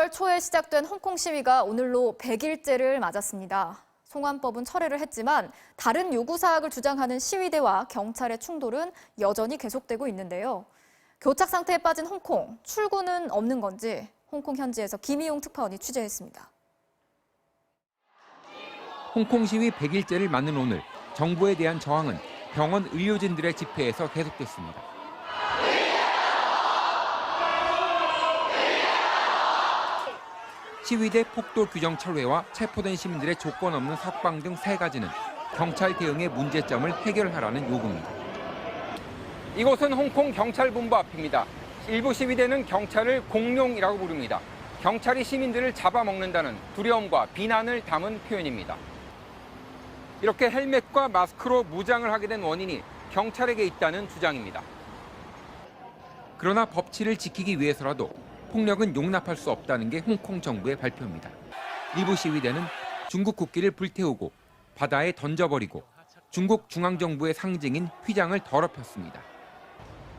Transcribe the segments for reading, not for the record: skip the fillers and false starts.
9월 초에 시작된 홍콩 시위가 오늘로 100일째를 맞았습니다. 송환법은 철회를 했지만 다른 요구 사항을 주장하는 시위대와 경찰의 충돌은 여전히 계속되고 있는데요. 교착 상태에 빠진 홍콩, 출구는 없는 건지 홍콩 현지에서 김희용 특파원이 취재했습니다. 홍콩 시위 100일째를 맞는 오늘, 정부에 대한 저항은 병원 의료진들의 집회에서 계속됐습니다. 시위대 폭도 규정 철회와 체포된 시민들의 조건 없는 석방 등 3가지는 경찰 대응의 문제점을 해결하라는 요구입니다. 이곳은 홍콩 경찰본부 앞입니다. 일부 시위대는 경찰을 공룡이라고 부릅니다. 경찰이 시민들을 잡아먹는다는 두려움과 비난을 담은 표현입니다. 이렇게 헬멧과 마스크로 무장을 하게 된 원인이 경찰에게 있다는 주장입니다. 그러나 법치를 지키기 위해서라도 폭력은 용납할 수 없다는 게 홍콩 정부의 발표입니다. 일부 시위대는 중국 국기를 불태우고 바다에 던져버리고 중국 중앙정부의 상징인 휘장을 더럽혔습니다.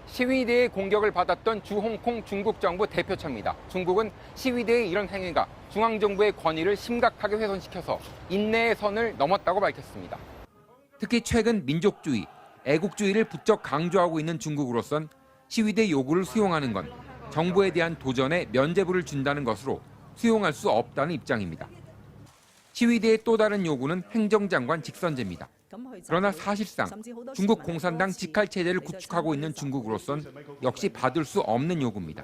시위대의 공격을 받았던 주홍콩 중국 정부 대표처입니다. 중국은 시위대의 이런 행위가 중앙정부의 권위를 심각하게 훼손시켜서 인내의 선을 넘었다고 밝혔습니다. 특히 최근 민족주의, 애국주의를 부쩍 강조하고 있는 중국으로선 시위대 요구를 수용하는 건 정부에 대한 도전에 면죄부를 준다는 것으로 수용할 수 없다는 입장입니다. 시위대의 또 다른 요구는 행정장관 직선제입니다. 그러나 사실상 중국 공산당 직할체제를 구축하고 있는 중국으로선 역시 받을 수 없는 요구입니다.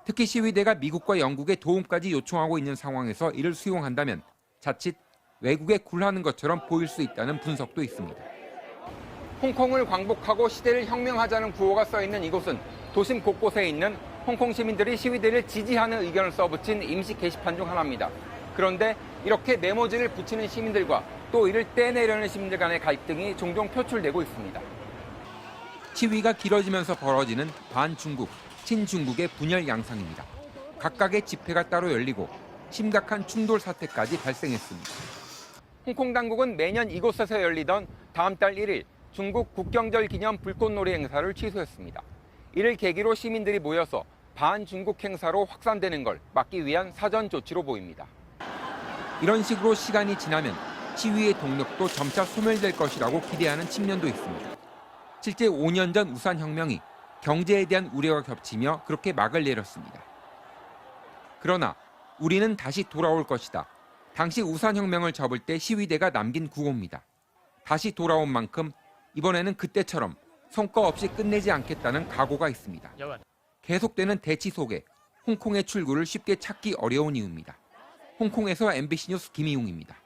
특히 시위대가 미국과 영국의 도움까지 요청하고 있는 상황에서 이를 수용한다면 자칫 외국에 굴하는 것처럼 보일 수 있다는 분석도 있습니다. 홍콩을 광복하고 시대를 혁명하자는 구호가 써있는 이곳은 도심 곳곳에 있는 홍콩 시민들이 시위대를 지지하는 의견을 써붙인 임시 게시판 중 하나입니다. 그런데 이렇게 메모지를 붙이는 시민들과 또 이를 떼내려는 시민들 간의 갈등이 종종 표출되고 있습니다. 시위가 길어지면서 벌어지는 반중국, 친중국의 분열 양상입니다. 각각의 집회가 따로 열리고 심각한 충돌 사태까지 발생했습니다. 홍콩 당국은 매년 이곳에서 열리던 다음 달 1일 중국 국경절 기념 불꽃놀이 행사를 취소했습니다. 이를 계기로 시민들이 모여서 반중국 행사로 확산되는 걸 막기 위한 사전 조치로 보입니다. 이런 식으로 시간이 지나면 시위의 동력도 점차 소멸될 것이라고 기대하는 측면도 있습니다. 실제 5년 전 우산혁명이 경제에 대한 우려가 겹치며 그렇게 막을 내렸습니다. 그러나 우리는 다시 돌아올 것이다. 당시 우산혁명을 접을 때 시위대가 남긴 구호입니다. 다시 돌아온 만큼 이번에는 그때처럼 성과 없이 끝내지 않겠다는 각오가 있습니다. 계속되는 대치 속에 홍콩의 출구를 쉽게 찾기 어려운 이유입니다. 홍콩에서 MBC 뉴스 김희용입니다.